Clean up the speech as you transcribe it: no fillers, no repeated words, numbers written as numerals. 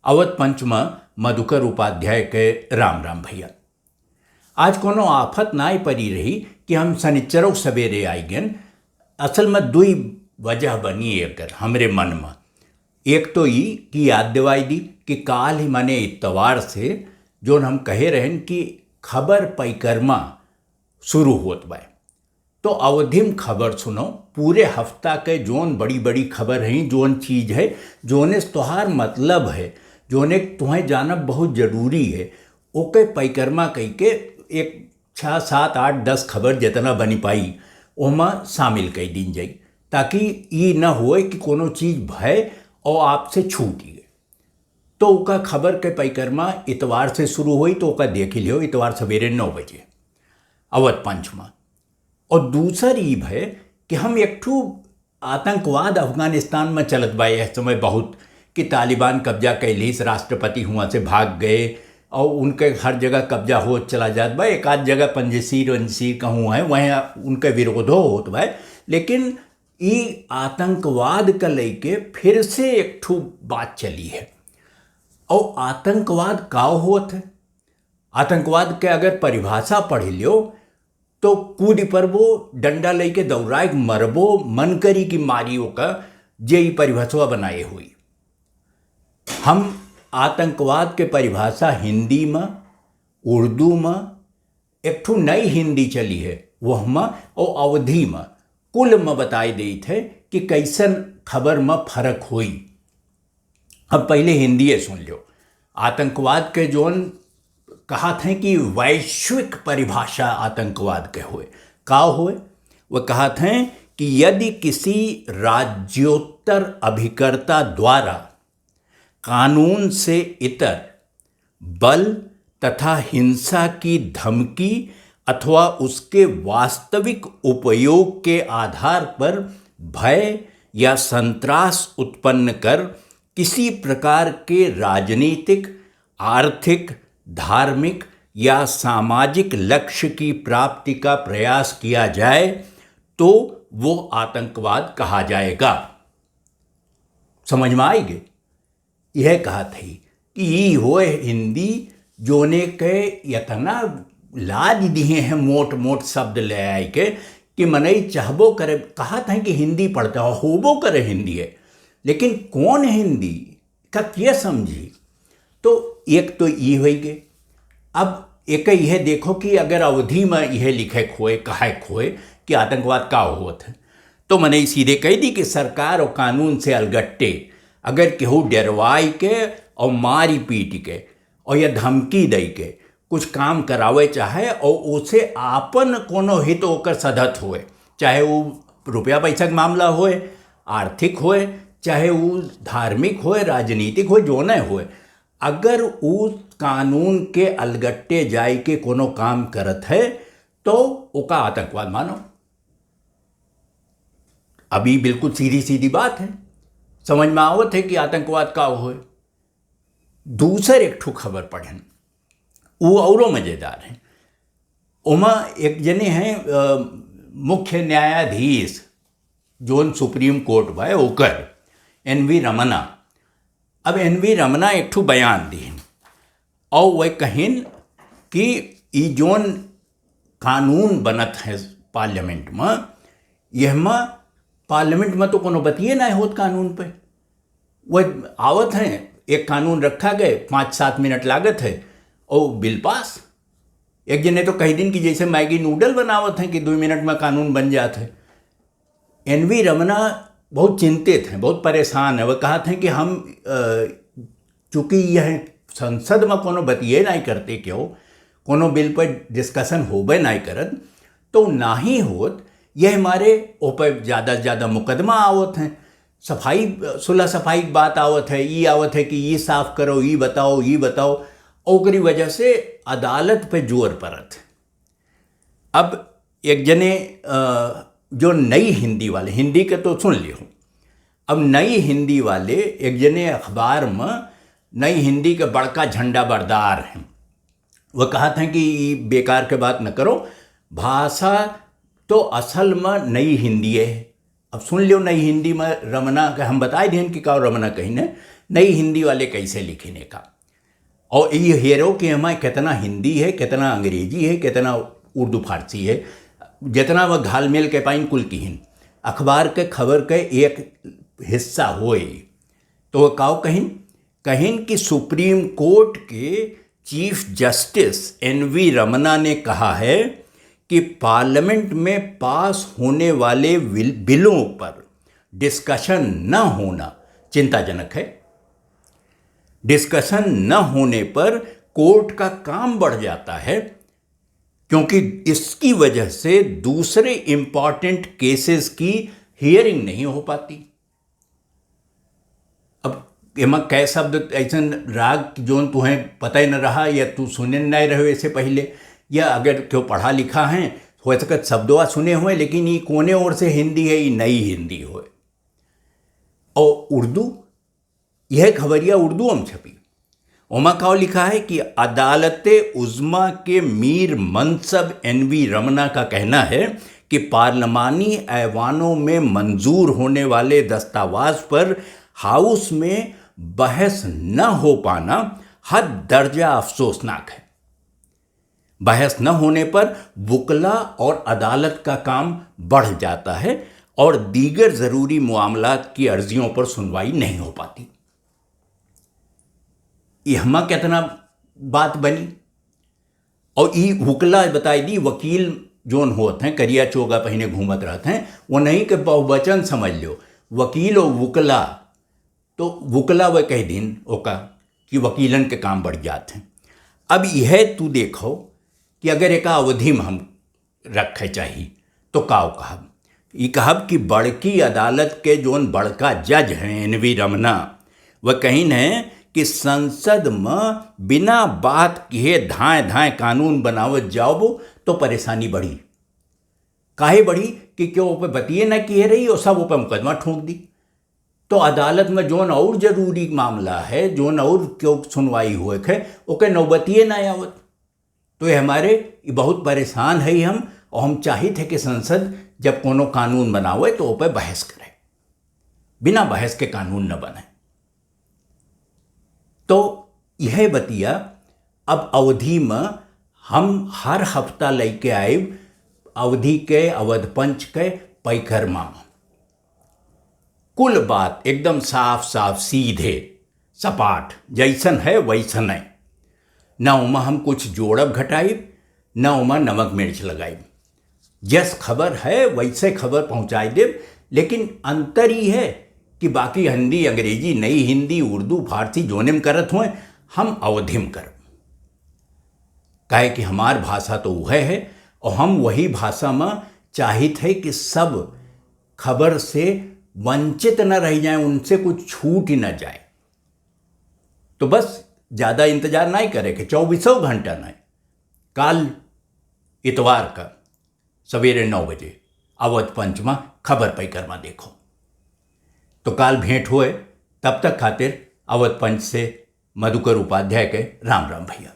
अवध पंच में मधुकर उपाध्याय के राम राम भैया। आज कोनो आफत नाई पड़ी रही कि हम शनिचरों सवेरे आई गन। असल में दुई वजह बनी एकर हमरे मन में। एक तो ई कि याद दिवाई दी कि काल ही माने इतवार से जो हम कहे रहन कि खबर परिक्रमा शुरू होत बा। तो अवधिम खबर सुनो, पूरे हफ्ता के जोन बड़ी बड़ी खबर है, जोन चीज़ है जोने तोहार मतलब है, जोने तुम्हें जानब बहुत जरूरी है, ओके परिक्रमा कह के एक 6, 7, 8, 10 खबर जितना बनी पाई ओमा शामिल कर दी जाई, ताकि ये न होए कि कोनो चीज़ भय और आपसे छूटी गए। तो ओका खबर के परिक्रमा इतवार से शुरू हुई, तो ओका देख लियो इतवार सवेरे 9 बजे अवध पंच में। और दूसर ई है कि हम एक ठू आतंकवाद अफगानिस्तान में चलत बा इस समय बहुत, कि तालिबान कब्जा कैलिस, राष्ट्रपति हुआ से भाग गए और उनके हर जगह कब्जा हो चला जात बा। एक आध जगह पंजसीर वंजीर कहूँ है वहीं उनके विरोधो होत बा। लेकिन ये आतंकवाद का लेके फिर से एक ठू बात चली है। और आतंकवाद का होत है, आतंकवाद के अगर परिभाषा पढ़ लियो तो कूद पर वो डंडा लेके दौड़ाए मरबो मन करी की मारियो का जे परिभाषा बनाए हुई। हम आतंकवाद के परिभाषा हिंदी में, उर्दू में, एक ठू नई हिंदी चली है वह में, और अवधि में कुल में बताई दी थे कि कैसन खबर में फर्क हुई। अब पहले हिंदी सुन लो। आतंकवाद के जोन कहा थे कि वैश्विक परिभाषा आतंकवाद के हुए का हुए, वह कहा थे कि यदि किसी राज्योत्तर अभिकर्ता द्वारा कानून से इतर बल तथा हिंसा की धमकी अथवा उसके वास्तविक उपयोग के आधार पर भय या संत्रास उत्पन्न कर किसी प्रकार के राजनीतिक, आर्थिक, धार्मिक या सामाजिक लक्ष्य की प्राप्ति का प्रयास किया जाए तो वो आतंकवाद कहा जाएगा। समझ में आएगी? यह कहा थी कि ये होए हिंदी जोने के इतना लाद दिए हैं मोट मोट शब्द ले आए के कि मनई चाहबो करे। कहा था कि हिंदी पढ़ता होबो करे हिंदी है, लेकिन कौन हिंदी का क्या समझी। तो एक तो ये हो गए। अब एक यह देखो कि अगर अवधि में यह लिखे खोए कहा खोए कि आतंकवाद का होत है, तो मैंने सीधे कह दी कि सरकार और कानून से अलगट्टे अगर केहू डरवाई के और मारी पीट के और या धमकी दे के कुछ काम करावे चाहे और उसे आपन कोनो हित होकर सधत हुए, चाहे वो रुपया पैसा का मामला होए, आर्थिक होए, चाहे वो धार्मिक होए, राजनीतिक होए, जो न होए, अगर उस कानून के अलगट्टे जाए के कोनो काम करत है तो ओका आतंकवाद मानो। अभी बिल्कुल सीधी सीधी बात है, समझ में आवत है कि आतंकवाद का होए। दूसर एक ठू खबर पढ़न वो औरों मजेदार है। उमा एक जने हैं मुख्य न्यायाधीश जोन सुप्रीम कोर्ट बा ओकर NV रमना। अब NV रमना एक ठू बयान दी और वह कहिन कि ई जोन कानून बनत है पार्लियामेंट में, यह में पार्लियामेंट में तो कोनो बतिए ना होत कानून पे। वह आवत हैं, एक कानून रखा गए, 5-7 मिनट लागत है और बिल पास। एक जने तो कही दिन कि जैसे मैगी नूडल बनावत हैं कि 2 मिनट में कानून बन जाते हैं। NV रमना बहुत चिंतित हैं, बहुत परेशान है। वह कहा थे कि हम चूँकि यह संसद में कोनो बतिए नहीं करते, क्यों कोनो बिल पर डिस्कशन होबे नहीं करत, तो ना ही होत यह हमारे ऊपर ज़्यादा से ज़्यादा मुकदमा आवत हैं, सफाई सुलह सफाई की बात आवत है, ये आवत है कि ये साफ करो, ये बताओ, ओकरी वजह से अदालत पे जोर पड़त। अब एक जने जो नई हिंदी वाले, हिंदी के तो सुन लियो, अब नई हिंदी वाले एक जने अखबार में नई हिंदी के बड़का झंडा बरदार हैं। वह कहा था कि बेकार के बात न करो, भाषा तो असल में नई हिंदी है, अब सुन लियो नई हिंदी में रमना का हम बताए दें कि का रमना कहीं ने नई हिंदी वाले कैसे लिखने का, और ये हेरो कि हमारे कितना हिंदी है, कितना अंग्रेजी है, कितना उर्दू फारसी है, जितना वह घाल मेल के पाइन कुल की हिन अखबार के खबर के एक हिस्सा होए। तो वह काव कहीं कि सुप्रीम कोर्ट के चीफ जस्टिस NV रमना ने कहा है कि पार्लियामेंट में पास होने वाले बिलों पर डिस्कशन न होना चिंताजनक है। डिस्कशन न होने पर कोर्ट का काम बढ़ जाता है, क्योंकि इसकी वजह से दूसरे इंपॉर्टेंट केसेस की हियरिंग नहीं हो पाती। अब एमा कै शब्द ऐसा राग जोन तुम्हें पता ही न रहा या तू सुने नहीं रहे इससे पहले, या अगर क्यों पढ़ा लिखा है हो सकत शब्दों सुने हुए, लेकिन ये कोने ओर से हिंदी है, ये नई हिंदी हो। और उर्दू, यह खबरिया उर्दू में छपी। ओमा का लिखा है कि अदालत उज़्मा के मीर मनसब NV रमना का कहना है कि पार्लिमानी ऐवानों में मंजूर होने वाले दस्तावेज पर हाउस में बहस न हो पाना हद दर्जा अफसोसनाक है। बहस न होने पर वकला और अदालत का काम बढ़ जाता है और दीगर ज़रूरी मामलात की अर्जियों पर सुनवाई नहीं हो पाती। यहमा कितना बात बनी। और ये वकला बताई दी, वकील जोन होते हैं करिया चोगा पहने घूमत रहते हैं, वो नहीं कि बहुवचन समझ लो वकील और वकला, तो वकला वह कह दिन ओका कि वकीलन के काम बढ़ जाते हैं। अब यह तू देखो कि अगर एक अवधि में हम रखे चाहिए तो काव कहब, ये कहब कि बड़की अदालत के जोन बड़का जज हैं NV रमना, वह कहीं है कि संसद में बिना बात किए धाए धाए कानून बनावत जाओ तो परेशानी बढ़ी। काहे बढ़ी कि क्यों ऊपर बतिए ना किए रही और सब ऊपर मुकदमा ठोंक दी। तो अदालत में जोन और जरूरी मामला है, जोन और क्यों सुनवाई हुए थे, ओके नौबतिए ना आवत। तो ये हमारे बहुत परेशान है हम, और हम चाहिए थे कि संसद जब कोनो कानून बनावे तो ऊपर बहस करे, बिना बहस के कानून न बने। तो यह बतिया अब अवधि में हम हर हफ्ता लेके आए अवधि के अवध पंच के पैखरमा में। कुल बात एकदम साफ साफ सीधे सपाट जैसन है वैसन है, न उमा हम कुछ जोड़ब घटाइब, न उमा नमक मिर्च लगाइब। जस खबर है वैसे खबर पहुँचाई देव, लेकिन अंतर ही है कि बाकी हिंदी अंग्रेजी नई हिंदी उर्दू फारसी जोने में करत हुए, हम अवधि में करब। काहे कि हमार भाषा तो वह है, और हम वही भाषा में चाहिए थे कि सब खबर से वंचित न रह जाए, उनसे कुछ छूट ही न जाए। तो बस ज़्यादा इंतजार नहीं करे कि 24 घंटा नहीं, काल इतवार का सवेरे 9 बजे अवध पंच में खबर पैकरमा देखो। तो काल भेंट हुए, तब तक खातिर अवध पंच से मधुकर उपाध्याय के राम राम भैया।